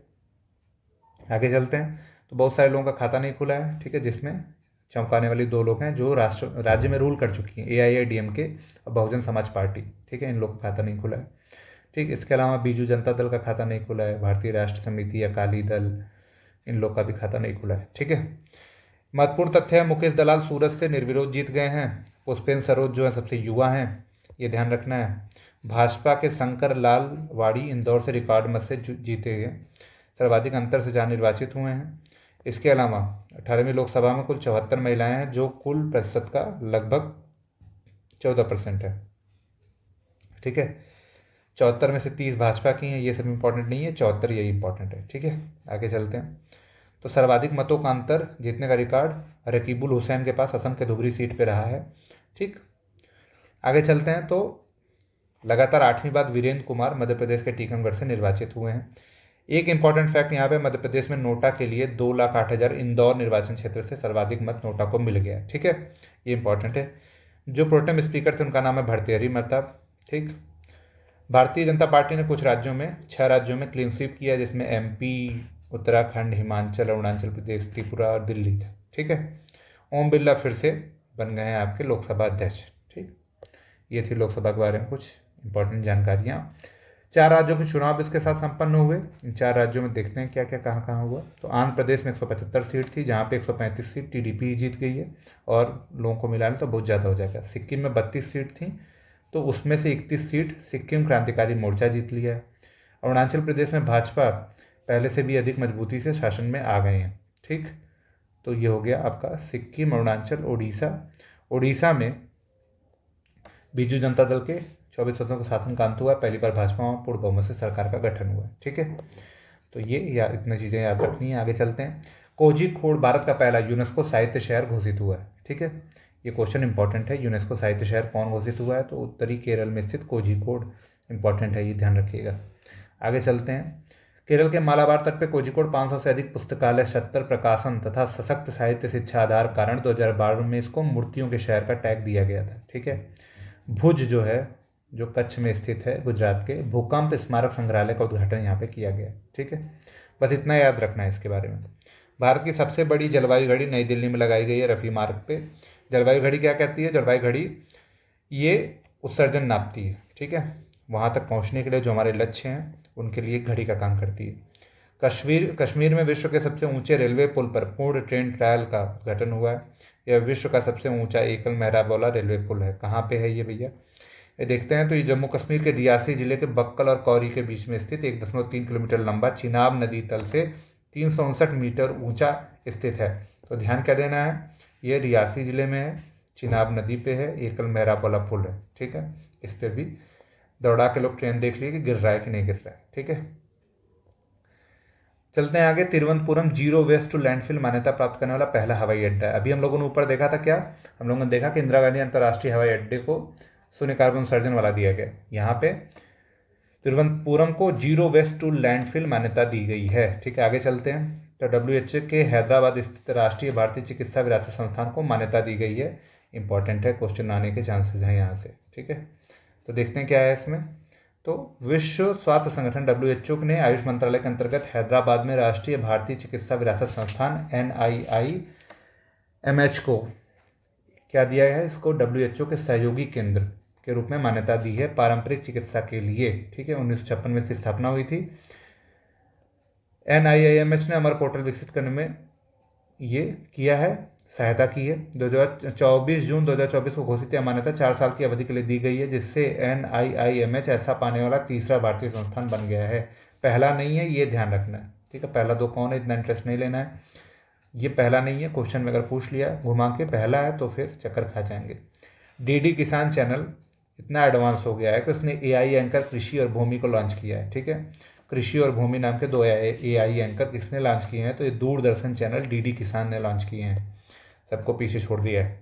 आगे चलते हैं तो बहुत सारे लोगों का खाता नहीं खुला है। ठीक है, जिसमें चौंकाने वाली 2 लोग हैं जो राज्य में रूल कर चुकी हैं, AIADMK और बहुजन समाज पार्टी। ठीक है, इन लोगों का खाता नहीं खुला है। ठीक, इसके अलावा बीजू जनता दल का खाता नहीं खुला है, भारतीय राष्ट्र समिति, अकाली दल, इन लोग का भी खाता नहीं खुला है। ठीक है, महत्वपूर्ण तथ्य है मुकेश दलाल सूरत से निर्विरोध जीत गए हैं। पुष्पेंद्र सरोज जो है सबसे युवा हैं, ये ध्यान रखना है। भाजपा के शंकर लाल वाड़ी इंदौर से रिकॉर्ड मत से जीते हैं, सर्वाधिक अंतर से जहाँ निर्वाचित हुए हैं। इसके अलावा 18वीं लोकसभा में कुल 74 महिलाएं हैं जो कुल प्रतिशत का लगभग 14% है। ठीक है, 74 में से 30 भाजपा की हैं, ये सब इंपॉर्टेंट नहीं है, 74 यही इंपॉर्टेंट है। ठीक है, आगे चलते हैं तो सर्वाधिक मतों का अंतर जीतने का रिकॉर्ड रकीबुल हुसैन के पास असम के धुबरी सीट पे रहा है। ठीक, आगे चलते हैं तो लगातार 8वीं बार वीरेंद्र कुमार मध्य प्रदेश के टीकमगढ़ से निर्वाचित हुए हैं। एक इंपॉर्टेंट फैक्ट यहाँ पे, मध्य प्रदेश में नोटा के लिए 2,08,000 इंदौर निर्वाचन क्षेत्र से सर्वाधिक मत नोटा को मिल गया। ठीक है, ये इंपॉर्टेंट है। जो प्रोटेम स्पीकर थे उनका नाम है भर्तृहरि महताब। ठीक, भारतीय जनता पार्टी ने कुछ राज्यों में 6 राज्यों में क्लीन स्वीप किया, जिसमें MP, उत्तराखंड, हिमाचल, अरुणाचल प्रदेश, त्रिपुरा और दिल्ली था। ठीक है, ओम बिरला फिर से बन गए हैं आपके लोकसभा अध्यक्ष। ठीक, ये थी लोकसभा के बारे में कुछ इंपॉर्टेंट जानकारियाँ। 4 राज्यों के चुनाव इसके साथ संपन्न हुए। इन 4 राज्यों में देखते हैं क्या क्या कहाँ कहाँ हुआ। तो आंध्र प्रदेश में 175 सीट थी, जहाँ पे 135 सीट TDP जीत गई है और लोगों को मिलाने तो बहुत ज़्यादा हो जाएगा। सिक्किम में 32 सीट थी, तो उसमें से 31 सीट सिक्किम क्रांतिकारी मोर्चा जीत लिया है। अरुणाचल प्रदेश में भाजपा पहले से भी अधिक मजबूती से शासन में आ गए हैं। ठीक, तो ये हो गया आपका सिक्किम, अरुणाचल, उड़ीसा में बीजू जनता दल के 24 वर्षों का शासन का अंत हुआ, पहली बार भाजपा में पूर्ण बहुमत से सरकार का गठन हुआ है। ठीक है, तो ये इतनी चीज़ें याद रखनी है। आगे चलते हैं, कोझीकोड भारत का पहला यूनेस्को साहित्य शहर घोषित हुआ है। ठीक है, ये क्वेश्चन इंपॉर्टेंट है, यूनेस्को साहित्य शहर कौन घोषित हुआ है, तो उत्तरी केरल में स्थित कोझीकोड इंपॉर्टेंट है, ये ध्यान रखिएगा। आगे चलते हैं, केरल के मालाबार तट पे कोझीकोड 500 से अधिक पुस्तकालय, 70 प्रकाशन तथा सशक्त साहित्य शिक्षा आधार कारण 2012 में इसको मूर्तियों के शहर का टैग दिया गया था। ठीक है, भुज जो है जो कच्छ में स्थित है गुजरात के, भूकंप स्मारक संग्रहालय का उद्घाटन यहाँ पे किया गया। ठीक है, बस इतना याद रखना है इसके बारे में। भारत की सबसे बड़ी जलवायु घड़ी नई दिल्ली में लगाई गई है, रफ़ी मार्ग पे। जलवायु घड़ी क्या कहती है? जलवायु घड़ी ये उत्सर्जन नापती है। ठीक है, वहाँ तक पहुँचने के लिए जो हमारे लक्ष्य हैं उनके लिए घड़ी का काम करती है। कश्मीर में विश्व के सबसे ऊंचे रेलवे पुल पर पूर्ण ट्रेन ट्रायल का उद्घाटन हुआ है। यह विश्व का सबसे ऊंचा एकल मेहराब वाला रेलवे पुल है। कहाँ पे है ये भैया? ये देखते हैं तो ये जम्मू कश्मीर के रियासी जिले के बक्कल और कौरी के बीच में स्थित 1.3 किलोमीटर लंबा चिनाब नदी तल से 359 मीटर ऊंचा स्थित है। तो ध्यान क्या देना है, ये रियासी जिले में है, चिनाब नदी पे है, एकल मेहराब वाला पुल है। ठीक है, इस पर भी दौड़ा के लोग ट्रेन देख लिए कि गिर रहा है कि नहीं गिर रहा है। ठीक है, चलते हैं आगे। Thiruvananthapuram zero waste to landfill मान्यता प्राप्त करने वाला पहला हवाई अड्डा है। अभी हम लोगों ने ऊपर देखा था क्या, हम लोगों ने देखा कि इंदिरा गांधी अंतर्राष्ट्रीय हवाई अड्डे को शून्य कार्बन उत्सर्जन वाला दिया गया। यहाँ पे तिरुवनंतपुरम को जीरो वेस्ट टू लैंडफिल मान्यता दी गई है। ठीक है, आगे चलते हैं तो WHO के हैदराबाद स्थित राष्ट्रीय भारतीय चिकित्सा विरासत संस्थान को मान्यता दी गई है। इंपॉर्टेंट है, क्वेश्चन आने के चांसेस हैं यहाँ से। ठीक है, तो देखते हैं क्या है इसमें। तो विश्व स्वास्थ्य संगठन WHO ने आयुष मंत्रालय के अंतर्गत हैदराबाद में राष्ट्रीय भारतीय चिकित्सा विरासत संस्थान NIIMH को क्या दिया है, इसको WHO के सहयोगी केंद्र के रूप में मान्यता दी है पारंपरिक चिकित्सा के लिए। ठीक है, 1956 में इसकी स्थापना हुई थी। NIIMH ने अमर पोर्टल विकसित करने में ये किया है, सहायता की है। 24 जून 2024 को घोषित यह मान्यता 4 साल की अवधि के लिए दी गई है, जिससे NIIMH ऐसा पाने वाला तीसरा भारतीय संस्थान बन गया है। पहला नहीं है, ये ध्यान रखना है। ठीक है, पहला 2 कौन है, इतना इंटरेस्ट नहीं लेना है। ये पहला नहीं है, क्वेश्चन में अगर पूछ लिया घुमा के पहला है तो फिर चक्कर खा जाएंगे। DD किसान चैनल इतना एडवांस हो गया है कि उसने AI एंकर कृषि और भूमि को लॉन्च किया है। ठीक है, कृषि और भूमि नाम के 2 AI एंकर किसने लॉन्च किए हैं, तो ये दूरदर्शन चैनल DD किसान ने लॉन्च किए हैं, सबको पीछे छोड़ दिया है।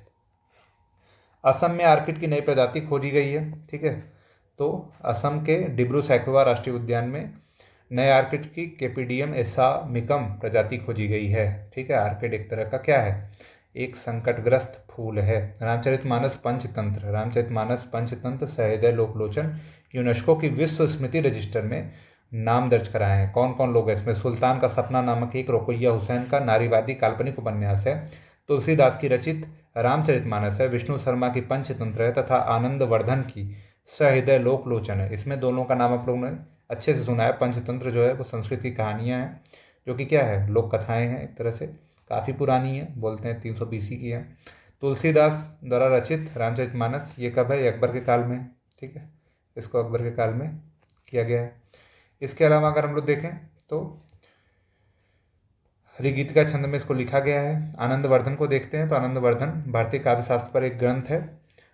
असम में आर्किड की नई प्रजाति खोजी गई है। ठीक है, तो असम के डिब्रू सैखोवा राष्ट्रीय उद्यान में नए आर्किड की केपीडियम एसामिकम प्रजाति खोजी गई है। ठीक है, आर्किड एक तरह का क्या है, एक संकटग्रस्त फूल है। रामचरितमानस पंचतंत्र सहृदय लोकलोचन यूनेस्को की विश्व स्मृति रजिस्टर में नाम दर्ज कराए हैं। कौन कौन लोग हैं इसमें, सुल्तान का सपना नामक एक रुकैया हुसैन का नारीवादी काल्पनिक उपन्यास है, तुलसीदास की रचित रामचरितमानस है, विष्णु शर्मा की पंचतंत्र है तथा आनंद वर्धन की सहृदय लोकलोचन है। इसमें दोनों का नाम आप लोगों ने अच्छे से सुना है। पंचतंत्र जो है वो संस्कृत की कहानियाँ हैं, जो कि क्या है, लोक कथाएँ हैं, एक तरह से काफ़ी पुरानी है, बोलते हैं 300 BC की है। तुलसीदास द्वारा रचित रामचरितमानस ये कब है, ये अकबर के काल में। ठीक है, इसको अकबर के काल में किया गया है। इसके अलावा अगर हम लोग देखें तो ऋगीतिका छंद में इसको लिखा गया है। आनंदवर्धन को देखते हैं तो आनंदवर्धन भारतीय काव्यशास्त्र पर एक ग्रंथ है,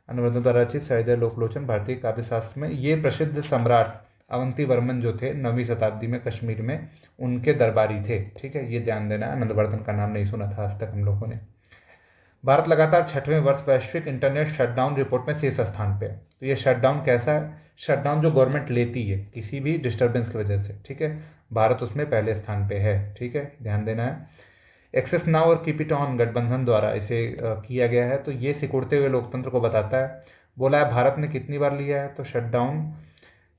आनंदवर्धन द्वारा रचित सहृदय लोकलोचन भारतीय काव्यशास्त्र में। ये प्रसिद्ध सम्राट अवंती वर्मन जो थे 9वीं शताब्दी में कश्मीर में, उनके दरबारी थे। ठीक है, ये ध्यान देना है, आनंदवर्धन का नाम नहीं सुना था आज तक हम लोगों ने। भारत लगातार 6वें वर्ष वैश्विक इंटरनेट शटडाउन रिपोर्ट में शीर्ष स्थान पे है। तो ये शटडाउन कैसा है, शटडाउन जो गवर्नमेंट लेती है किसी भी डिस्टर्बेंस की वजह से। ठीक है, भारत उसमें पहले स्थान पे है। ठीक है, ध्यान देना है। एक्सेस नाउ और कीप इट ऑन गठबंधन द्वारा इसे किया गया है। तो ये सिकुड़ते हुए लोकतंत्र को बताता है। बोला है भारत ने कितनी बार लिया है, तो शटडाउन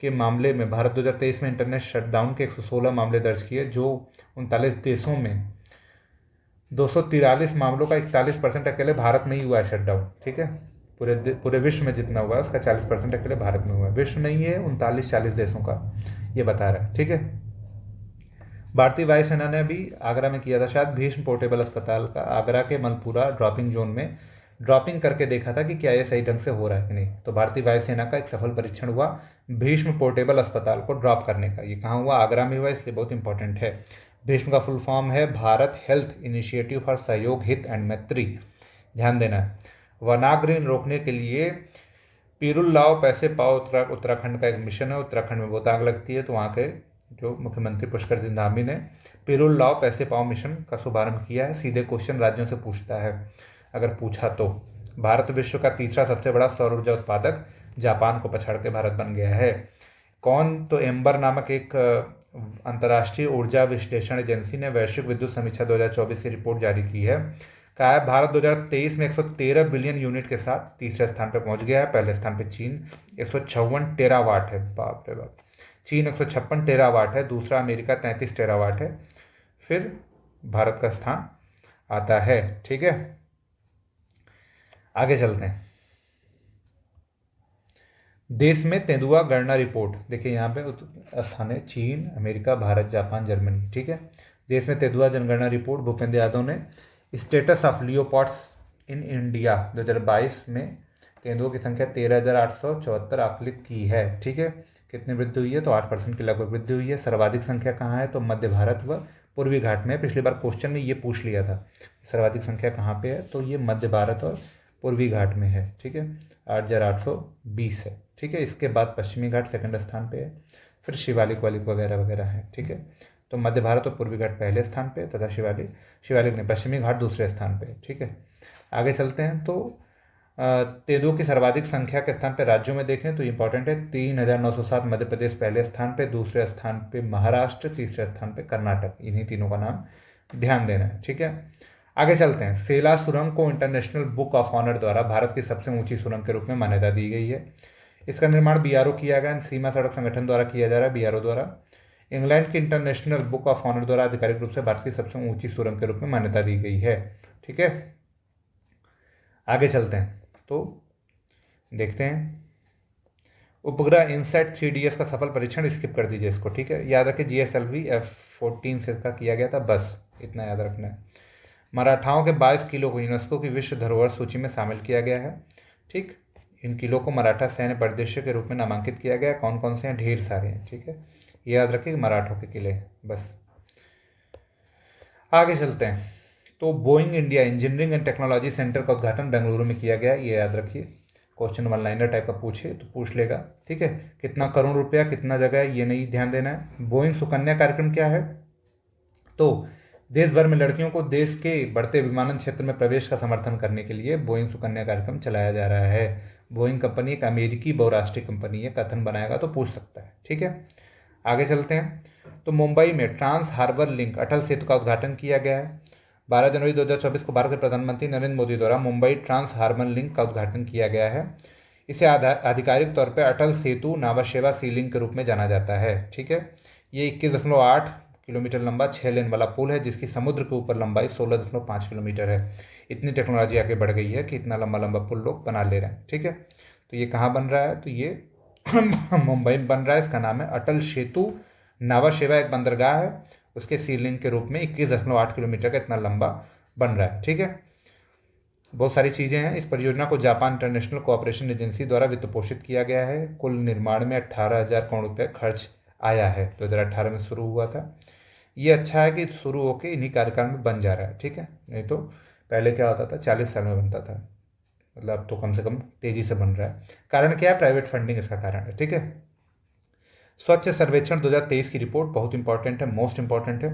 के मामले में भारत 2023 में इंटरनेट शटडाउन के 116 मामले दर्ज किए, जो 39 देशों में 243 मामलों का 41% अकेले भारत में ही हुआ है शटडाउन। ठीक है, पूरे विश्व में जितना हुआ है उसका 40% अकेले भारत में हुआ है। विश्व नहीं है, 39-40 देशों का ये बता रहा है। ठीक है, भारतीय वायुसेना ने भी आगरा में किया था शायद भीष्म पोर्टेबल अस्पताल का, आगरा के मलपुरा ड्रॉपिंग जोन में ड्रॉपिंग करके देखा था कि क्या ये सही ढंग से हो रहा है कि नहीं। तो भारतीय वायुसेना का एक सफल परीक्षण हुआ भीष्म पोर्टेबल अस्पताल को ड्रॉप करने का। ये कहाँ हुआ, आगरा में हुआ, इसलिए बहुत इंपॉर्टेंट है। भीष्म का फुल फॉर्म है भारत हेल्थ इनिशिएटिव फॉर सहयोग हित एंड मैत्री, ध्यान देना है। वनाग्नि रोकने के लिए पीरुल लाओ पैसे पाओ उत्तराखंड का एक मिशन है। उत्तराखंड में बहुत आग लगती है, तो वहाँ के जो मुख्यमंत्री पुष्कर सिंह धामी ने पीरुल लाओ पैसे पाओ मिशन का शुभारंभ किया है। सीधे क्वेश्चन राज्यों से पूछता है, अगर पूछा तो। भारत विश्व का तीसरा सबसे बड़ा सौर ऊर्जा उत्पादक, जापान को पछाड़ के भारत बन गया है। कौन, तो एम्बर नामक एक अंतर्राष्ट्रीय ऊर्जा विश्लेषण एजेंसी ने वैश्विक विद्युत समीक्षा 2024 की रिपोर्ट जारी की है। कहा है भारत 2023 में 113 बिलियन यूनिट के साथ तीसरे स्थान पर पहुंच गया है। पहले स्थान पर चीन 156 टेरावाट है, बाप रे बाप, चीन 156 टेरावाट है। दूसरा अमेरिका 33 टेरावाट है, फिर भारत का स्थान आता है। ठीक है, आगे चलते हैं। देश में तेंदुआ गणना रिपोर्ट, देखिए यहाँ पे स्थान है चीन, अमेरिका, भारत, जापान, जर्मनी। ठीक है, देश में तेंदुआ जनगणना रिपोर्ट भूपेंद्र यादव ने स्टेटस ऑफ लियोपॉड्स इन इंडिया 2022 में तेंदुओं की संख्या 13,874 आकलित की है। ठीक है, कितनी वृद्धि हुई है, तो 8% की लगभग वृद्धि हुई है। सर्वाधिक संख्या कहाँ है, तो मध्य भारत व पूर्वी घाट में। पिछली बार क्वेश्चन में ये पूछ लिया था सर्वाधिक संख्या कहाँ पे है, तो ये मध्य भारत और पूर्वी घाट में है। ठीक है, 8,820 है। ठीक है, इसके बाद पश्चिमी घाट सेकंड स्थान पे है, फिर शिवालिक वालिक वगैरह वगैरह है। ठीक है, तो मध्य भारत और पूर्वी घाट पहले स्थान पे तथा शिवालिक नहीं, पश्चिमी घाट दूसरे स्थान पे। ठीक है, आगे चलते हैं। तो तेंदुओं की सर्वाधिक संख्या के स्थान पे राज्यों में देखें तो इंपॉर्टेंट है, 3,907 मध्य प्रदेश पहले स्थान पे, दूसरे स्थान पे महाराष्ट्र, तीसरे स्थान पे कर्नाटक। इन्हीं तीनों का नाम ध्यान देना है। ठीक है, आगे चलते हैं। सेला सुरंग को इंटरनेशनल बुक ऑफ ऑनर द्वारा भारत की सबसे ऊंची सुरंग के रूप में मान्यता दी गई है। इसका निर्माण बीआरओ किया गया, सीमा सड़क संगठन द्वारा किया जा रहा है, बीआरओ द्वारा। इंग्लैंड की इंटरनेशनल बुक ऑफ ऑनर द्वारा आधिकारिक रूप से भारत की सबसे ऊंची सुरंग के रूप में मान्यता दी गई है। ठीक है, आगे चलते हैं तो देखते हैं। उपग्रह इनसैट 3DS का सफल परीक्षण, स्किप कर दीजिए इसको। ठीक है, याद रखिए GSLV F-14 से इसका किया गया था, बस इतना याद रखना है। मराठाओं के 22 किलो को यूनेस्को की विश्व धरोहर सूची में शामिल किया गया है। ठीक, इन किलों को मराठा सैन्य परिदृश्य के रूप में नामांकित किया गया है। कौन कौन से हैं? ढेर सारे हैं। ठीक है, ये याद रखिए, मराठों के किले। बस आगे चलते हैं तो Boeing India engineering and technology centre का उद्घाटन बेंगलुरु में किया गया, ये याद रखिए। क्वेश्चन वन लाइनर टाइप का पूछे तो पूछ लेगा। ठीक है, कितना करोड़ रुपया, कितना जगह है, ये नहीं ध्यान देना है। बोइंग सुकन्या कार्यक्रम क्या है? तो देश भर में लड़कियों को देश के बढ़ते विमानन क्षेत्र में प्रवेश का समर्थन करने के लिए बोइंग सुकन्या कार्यक्रम चलाया जा रहा है। बोइंग कंपनी एक अमेरिकी बहुराष्ट्रीय कंपनी है, कथन बनाएगा तो पूछ सकता है। ठीक है, आगे चलते हैं तो मुंबई में trans harbour link Atal Setu का उद्घाटन किया गया है। 12 जनवरी 2024 को भारत के प्रधानमंत्री नरेंद्र मोदी द्वारा मुंबई ट्रांस हार्बर लिंक का उद्घाटन किया गया है। इसे आधिकारिक तौर पर अटल सेतु नावाशेवा सी लिंक के रूप में जाना जाता है। ठीक है, ये 21.8 किलोमीटर लंबा 6 लेन वाला पुल है, जिसकी समुद्र के ऊपर लंबाई 16.5 किलोमीटर है। इतनी टेक्नोलॉजी आगे बढ़ गई है कि इतना लंबा लंबा पुल लोग बना ले रहे हैं। ठीक है, तो ये कहाँ बन रहा है? तो ये मुंबई में बन रहा है। इसका नाम है अटल सेतु नावाशेवा, एक बंदरगाह है, उसके सी लिंक के रूप में 21.8 किलोमीटर का इतना लंबा बन रहा है। ठीक है, बहुत सारी चीज़ें हैं। इस परियोजना को जापान इंटरनेशनल कोऑपरेशन एजेंसी द्वारा वित्त पोषित किया गया है। कुल निर्माण में 18,000 करोड़ रुपये खर्च आया है। 2018 में शुरू हुआ था। ये अच्छा है कि शुरू होकर इन्हीं कार्यकाल में बन जा रहा है। ठीक है, नहीं तो पहले क्या होता था, 40 साल में बनता था, मतलब अब तो कम से कम तेज़ी से बन रहा है। कारण क्या है? प्राइवेट फंडिंग इसका कारण है। ठीक है, स्वच्छ सर्वेक्षण 2023 की रिपोर्ट बहुत इंपॉर्टेंट है, मोस्ट इंपॉर्टेंट है।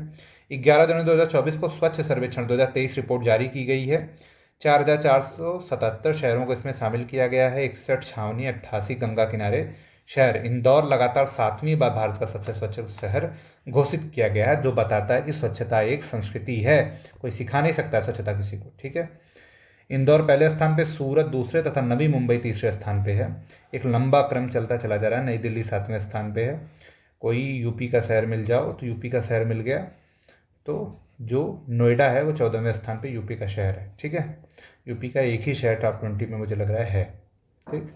11 जनवरी 2024 को स्वच्छ सर्वेक्षण 2023 रिपोर्ट जारी की गई है। 4,477 शहरों को इसमें शामिल किया गया है। 61 छावनी, 88 गंगा किनारे शहर। इंदौर लगातार 7वीं बार भारत का सबसे स्वच्छ शहर घोषित किया गया है, जो बताता है कि स्वच्छता एक संस्कृति है, कोई सिखा नहीं सकता है स्वच्छता किसी को। ठीक है, इंदौर पहले स्थान पे, सूरत दूसरे तथा नवी मुंबई तीसरे स्थान पे है। एक लंबा क्रम चलता चला जा रहा है। नई दिल्ली 7वें स्थान पे है। कोई यूपी का शहर मिल जाओ तो यूपी का शहर मिल गया, तो जो नोएडा है वो 14वें स्थान पे यूपी का शहर है। ठीक है, यूपी का एक ही शहर टॉप 20 में मुझे लग रहा है। ठीक,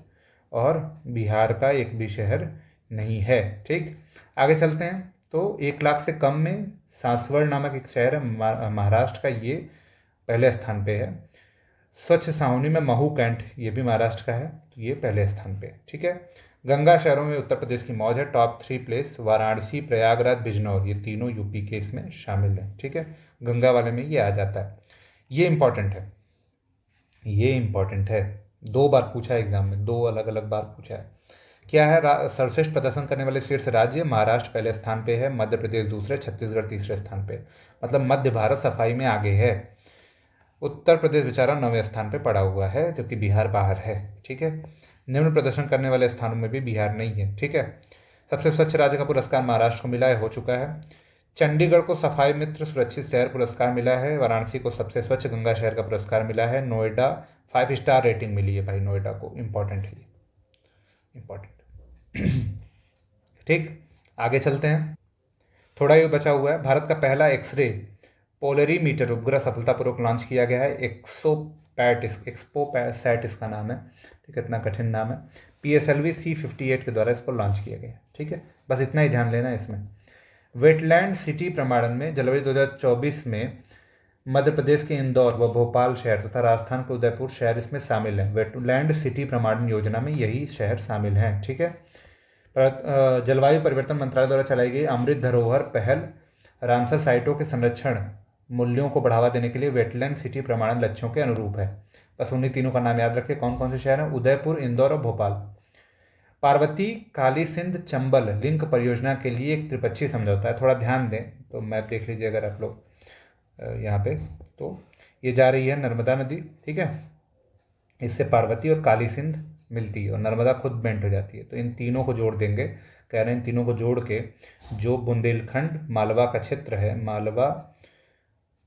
और बिहार का एक भी शहर नहीं है। ठीक, आगे चलते हैं तो 1 लाख से कम में सांसवड़ नामक एक शहर है महाराष्ट्र का, ये पहले स्थान पे है। स्वच्छ सावनी में महू कैंट, ये भी महाराष्ट्र का है, तो ये पहले स्थान पे है। ठीक है, गंगा शहरों में उत्तर प्रदेश की मौज है। टॉप 3 प्लेस वाराणसी, प्रयागराज, बिजनौर, ये तीनों यूपी के इसमें शामिल हैं। ठीक है, गंगा वाले में ये आ जाता है। ये इंपॉर्टेंट है, ये इंपॉर्टेंट है। 2 बार पूछा है एग्जाम में, 2 अलग अलग बार पूछा है। क्या है? सर्वश्रेष्ठ प्रदर्शन करने वाले शीर्ष राज्य, महाराष्ट्र पहले स्थान पे है, मध्य प्रदेश दूसरे, छत्तीसगढ़ तीसरे स्थान पे। मतलब मध्य भारत सफाई में आगे है। उत्तर प्रदेश बेचारा 9वें स्थान पे पड़ा हुआ है, जबकि बिहार बाहर है। ठीक है, निम्न प्रदर्शन करने वाले स्थानों में भी बिहार नहीं है। ठीक है, सबसे स्वच्छ राज्य का पुरस्कार महाराष्ट्र को मिला है, हो चुका है। चंडीगढ़ को सफाई मित्र सुरक्षित शहर पुरस्कार मिला है। वाराणसी को सबसे स्वच्छ गंगा शहर का पुरस्कार मिला है। नोएडा 5 स्टार रेटिंग मिली है भाई, नोएडा को। इंपॉर्टेंट है ये, इंपॉर्टेंट। ठीक, आगे चलते हैं। थोड़ा ही बचा हुआ है। भारत का पहला एक्सरे पोलरीमीटर उपग्रह सफलतापूर्वक लॉन्च किया गया है। एक्सपोसैट इसका नाम है। ठीक है, इतना कठिन नाम है। PSLV C58 के द्वारा इसको लॉन्च किया गया है। ठीक है, बस इतना ही ध्यान लेना है इसमें। वेटलैंड सिटी प्रमाणन में जनवरी 2024 में मध्य प्रदेश के इंदौर व भोपाल शहर तथा राजस्थान के उदयपुर शहर इसमें शामिल हैं। वेटलैंड सिटी प्रमाणन योजना में यही शहर शामिल हैं। ठीक है, जलवायु परिवर्तन मंत्रालय द्वारा चलाई गई अमृत धरोहर पहल रामसर साइटों के संरक्षण मूल्यों को बढ़ावा देने के लिए वेटलैंड सिटी प्रमाणन लक्ष्यों के अनुरूप है। बस उन्हीं तीनों का नाम याद रखें। कौन कौन से शहर हैं? उदयपुर, इंदौर और भोपाल। पार्वती काली सिंध चंबल लिंक परियोजना के लिए एक त्रिपक्षीय समझौता है। थोड़ा ध्यान दें तो मैप देख लीजिए अगर आप लोग यहाँ पे, तो ये जा रही है नर्मदा नदी। ठीक है, इससे पार्वती और काली सिंध मिलती है और नर्मदा खुद बेंट हो जाती है। तो इन तीनों को जोड़ देंगे, कह रहे हैं इन तीनों को जोड़ के जो बुंदेलखंड मालवा का क्षेत्र है, मालवा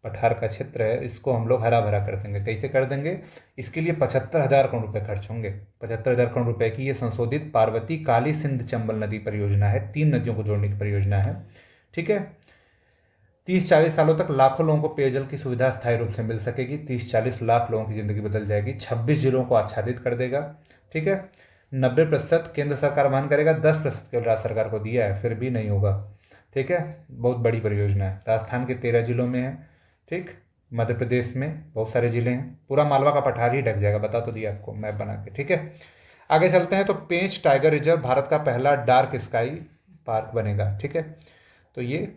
पठार का क्षेत्र है, इसको हम लोग हरा भरा कर देंगे। कैसे कर देंगे? इसके लिए 75,000 करोड़ रुपए खर्च होंगे। 75,000 करोड़ रुपए की ये संशोधित पार्वती काली सिंध चंबल नदी परियोजना है, 3 नदियों को जोड़ने की परियोजना है। ठीक है। 30-40 सालों तक लाखों लोगों को पेयजल की सुविधा स्थायी रूप से मिल सकेगी। 30-40 लाख लोगों की जिंदगी बदल जाएगी। 26 जिलों को आच्छादित कर देगा। ठीक है। 90% केंद्र सरकार वहन करेगा, 10% केवल राज्य सरकार को दिया है, फिर भी नहीं होगा। ठीक है। बहुत बड़ी परियोजना है। राजस्थान के 13 जिलों में है। ठीक। मध्य प्रदेश में बहुत सारे जिले हैं। पूरा मालवा का पठार ही ढक जाएगा, बता तो दिया आपको मैप बना के। ठीक है। आगे चलते हैं तो पेंच टाइगर रिजर्व भारत का पहला डार्क स्काई पार्क बनेगा। ठीक है। तो ये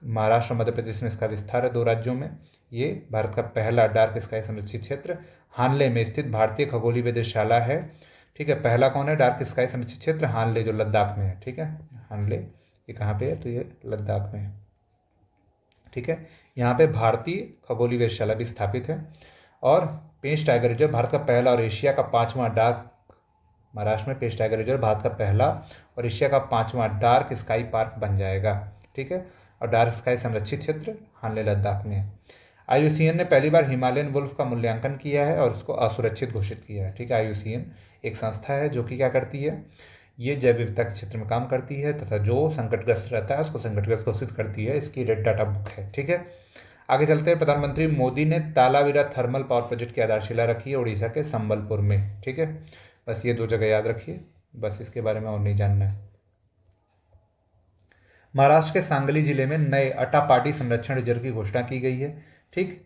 महाराष्ट्र और मध्य प्रदेश में इसका विस्तार है, 2 राज्यों में। ये भारत का पहला डार्क स्काई संरक्षित क्षेत्र हानले में स्थित भारतीय खगोलीय वेधशाला है। ठीक है। पहला कौन है डार्क स्काई संरक्षित क्षेत्र? हानले, जो लद्दाख में है। ठीक है। हानले ये कहाँ पे है? तो ये लद्दाख में है। ठीक है। यहाँ पे भारतीय खगोलीय वेधशाला भी स्थापित है। और पेंच टाइगर रिजर्व भारत का पहला और एशिया का 5वां डार्क, महाराष्ट्र में पेंच टाइगर रिजर्व भारत का पहला और एशिया का 5वां डार्क स्काई पार्क बन जाएगा। ठीक है। और डार्क स्काई संरक्षित क्षेत्र हानले लद्दाख में है। IUCN ने पहली बार हिमालयन वुल्फ का मूल्यांकन किया है और उसको असुरक्षित घोषित किया है। ठीक है। IUCN एक संस्था है जो कि क्या करती है? ये जैव विविधता के क्षेत्र में काम करती है तथा जो संकटग्रस्त रहता है उसको संकटग्रस्त घोषित करती है। इसकी रेड डाटा बुक है। ठीक है। आगे चलते हैं। प्रधानमंत्री मोदी ने तालावीरा थर्मल पावर प्रोजेक्ट की आधारशिला रखी है उड़ीसा के संबलपुर में। ठीक है। बस ये 2 जगह याद रखिए, बस इसके बारे में और नहीं जानना है। महाराष्ट्र के सांगली जिले में नए अटापाटी संरक्षण रिजर्व की घोषणा की गई है। ठीक।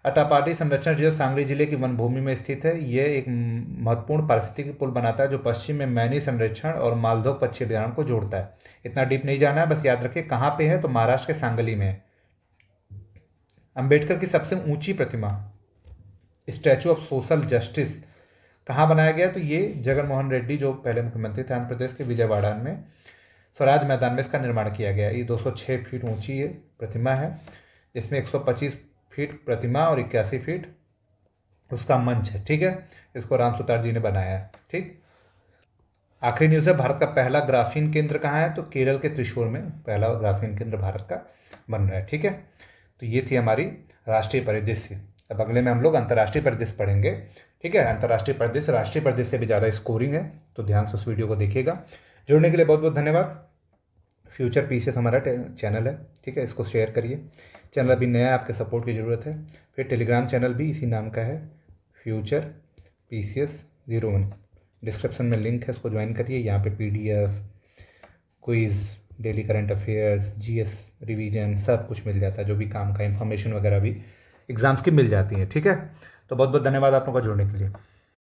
अटापाटी संरक्षण रिजर्व सांगली जिले की वन भूमि में स्थित है। यह एक महत्वपूर्ण पारिस्थितिकी पुल बनाता है जो पश्चिम में मैनी संरक्षण और मालधोक पक्षी अभयारण्य को जोड़ता है। इतना डीप नहीं जाना है, बस याद रखिए कहाँ पे है, तो महाराष्ट्र के सांगली में है। अंबेडकर की सबसे ऊंची प्रतिमा स्टैचू ऑफ सोशल जस्टिस कहाँ बनाया गया? तो ये जगन मोहन रेड्डी, जो पहले मुख्यमंत्री थे आंध्र प्रदेश के, विजयवाड़ा में स्वराज मैदान में इसका निर्माण किया गया। ये 206 फीट ऊंची ये प्रतिमा है, इसमें 125 फीट प्रतिमा और 81 फीट उसका मंच है। ठीक है। इसको राम सुतार जी ने बनाया है। ठीक। आखिरी न्यूज़ है, भारत का पहला ग्राफीन केंद्र कहाँ है? तो केरल के त्रिशूर में पहला ग्राफीन केंद्र भारत का बन रहा है। ठीक है। तो ये थी हमारी राष्ट्रीय परिदृश्य। अब अगले में हम लोग अंतर्राष्ट्रीय परिदृश्य पढ़ेंगे। ठीक है। अंतर्राष्ट्रीय परिदृश्य राष्ट्रीय परिदृश्य से भी ज़्यादा स्कोरिंग है, तो ध्यान से उस वीडियो को देखिएगा। जुड़ने के लिए बहुत बहुत धन्यवाद। फ्यूचर पीसीएस हमारा चैनल है। ठीक है। इसको शेयर करिए। चैनल अभी नया है, आपके सपोर्ट की ज़रूरत है। फिर टेलीग्राम चैनल भी इसी नाम का है, फ्यूचर PCS 01। डिस्क्रिप्शन में लिंक है, उसको ज्वाइन करिए। यहाँ पे PDF, quiz, daily current affairs, GS revision सब कुछ मिल जाता है। जो भी काम का इन्फॉर्मेशन वगैरह भी एग्ज़ाम्स की मिल जाती है। ठीक है। तो बहुत बहुत धन्यवाद आप लोगों का जुड़ने के लिए।